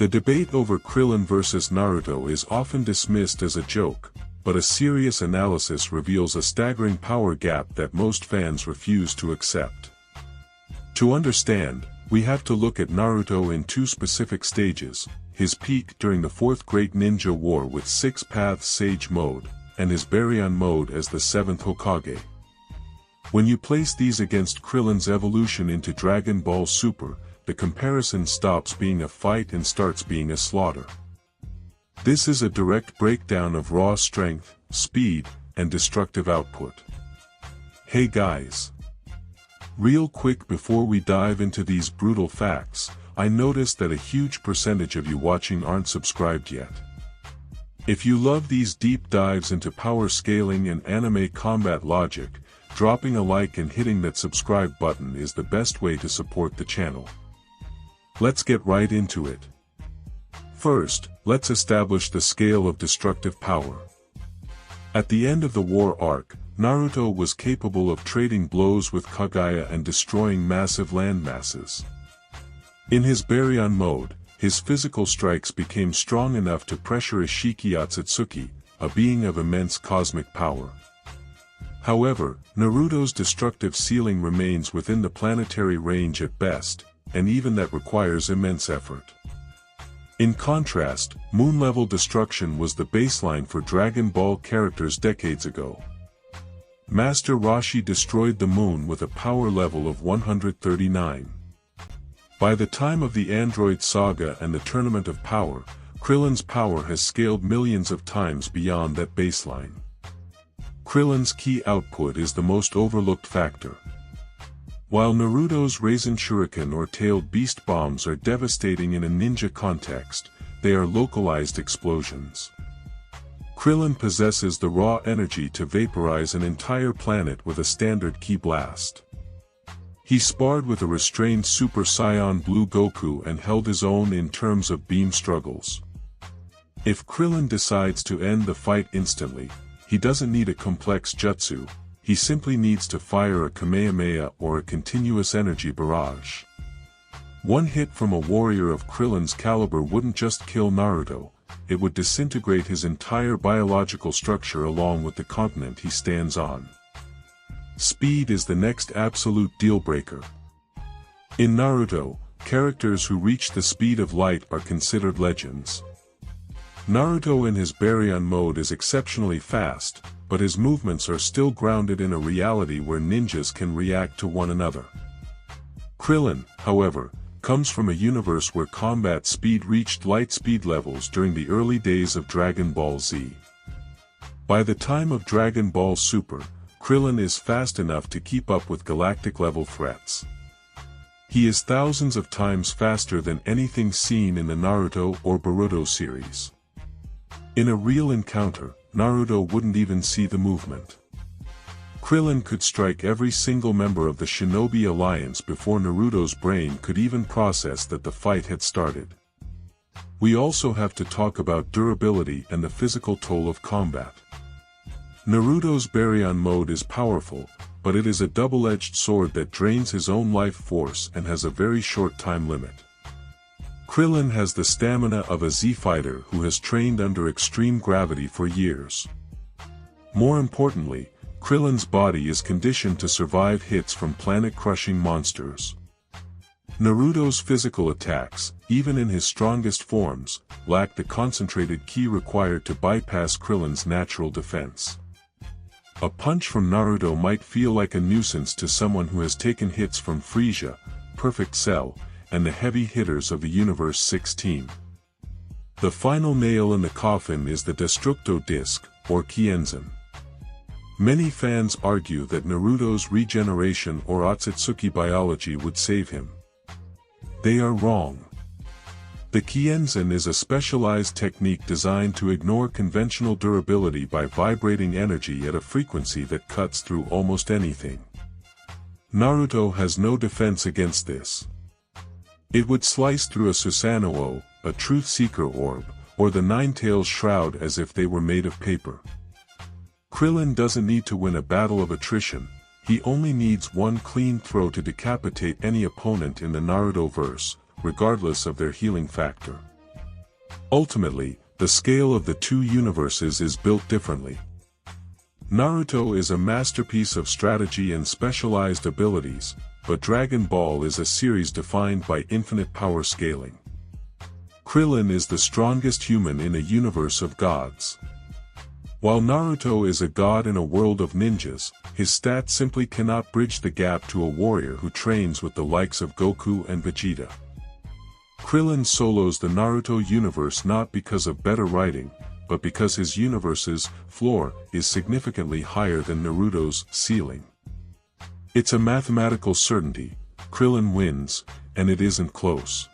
The debate over Krillin versus Naruto is often dismissed as a joke, but a serious analysis reveals a staggering power gap that most fans refuse to accept. To understand, we have to look at Naruto in two specific stages: his peak during the Fourth Great Ninja War with Six Paths Sage Mode, and his Baryon mode as the Seventh Hokage. When you place these against Krillin's evolution into Dragon Ball Super, the comparison stops being a fight and starts being a slaughter. This is a direct breakdown of raw strength, speed, and destructive output. Hey guys! Real quick before we dive into these brutal facts, I noticed that a huge percentage of you watching aren't subscribed yet. If you love these deep dives into power scaling and anime combat logic, dropping a like and hitting that subscribe button is the best way to support the channel. Let's get right into it. First, let's establish the scale of destructive power. At the end of the war arc, Naruto was capable of trading blows with Kaguya and destroying massive landmasses. In his Baryon mode, his physical strikes became strong enough to pressure Ishiki Otsutsuki, a being of immense cosmic power. However, Naruto's destructive ceiling remains within the planetary range at best, and even that requires immense effort. In contrast, moon-level destruction was the baseline for Dragon Ball characters decades ago. Master Roshi destroyed the moon with a power level of 139. By the time of the Android Saga and the Tournament of Power, Krillin's power has scaled millions of times beyond that baseline. Krillin's key output is the most overlooked factor. While Naruto's Raisin Shuriken or Tailed Beast bombs are devastating in a ninja context, they are localized explosions. Krillin possesses the raw energy to vaporize an entire planet with a standard ki blast. He sparred with a restrained Super Saiyan Blue Goku and held his own in terms of beam struggles. If Krillin decides to end the fight instantly, he doesn't need a complex jutsu, he simply needs to fire a Kamehameha or a continuous energy barrage. One hit from a warrior of Krillin's caliber wouldn't just kill Naruto, it would disintegrate his entire biological structure along with the continent he stands on. Speed is the next absolute deal-breaker. In Naruto, characters who reach the speed of light are considered legends. Naruto in his Baryon mode is exceptionally fast, but his movements are still grounded in a reality where ninjas can react to one another. Krillin, however, comes from a universe where combat speed reached light speed levels during the early days of Dragon Ball Z. By the time of Dragon Ball Super, Krillin is fast enough to keep up with galactic-level threats. He is thousands of times faster than anything seen in the Naruto or Boruto series. In a real encounter, Naruto wouldn't even see the movement. Krillin could strike every single member of the Shinobi Alliance before Naruto's brain could even process that the fight had started. We also have to talk about durability and the physical toll of combat. Naruto's Baryon mode is powerful, but it is a double-edged sword that drains his own life force and has a very short time limit. Krillin has the stamina of a Z-fighter who has trained under extreme gravity for years. More importantly, Krillin's body is conditioned to survive hits from planet-crushing monsters. Naruto's physical attacks, even in his strongest forms, lack the concentrated ki required to bypass Krillin's natural defense. A punch from Naruto might feel like a nuisance to someone who has taken hits from Frieza, Perfect Cell, and the heavy hitters of the Universe 6 team. The final nail in the coffin is the Destructo Disc, or Kienzan. Many fans argue that Naruto's regeneration or Otsutsuki biology would save him. They are wrong. The Kienzan is a specialized technique designed to ignore conventional durability by vibrating energy at a frequency that cuts through almost anything. Naruto has no defense against this. It would slice through a Susanoo, a Truth Seeker orb, or the Nine-Tails Shroud as if they were made of paper. Krillin doesn't need to win a battle of attrition, he only needs one clean throw to decapitate any opponent in the Naruto-verse, regardless of their healing factor. Ultimately, the scale of the two universes is built differently. Naruto is a masterpiece of strategy and specialized abilities, but Dragon Ball is a series defined by infinite power scaling. Krillin is the strongest human in a universe of gods. While Naruto is a god in a world of ninjas, his stats simply cannot bridge the gap to a warrior who trains with the likes of Goku and Vegeta. Krillin solos the Naruto universe not because of better writing, but because his universe's floor is significantly higher than Naruto's ceiling. It's a mathematical certainty: Krillin wins, and it isn't close.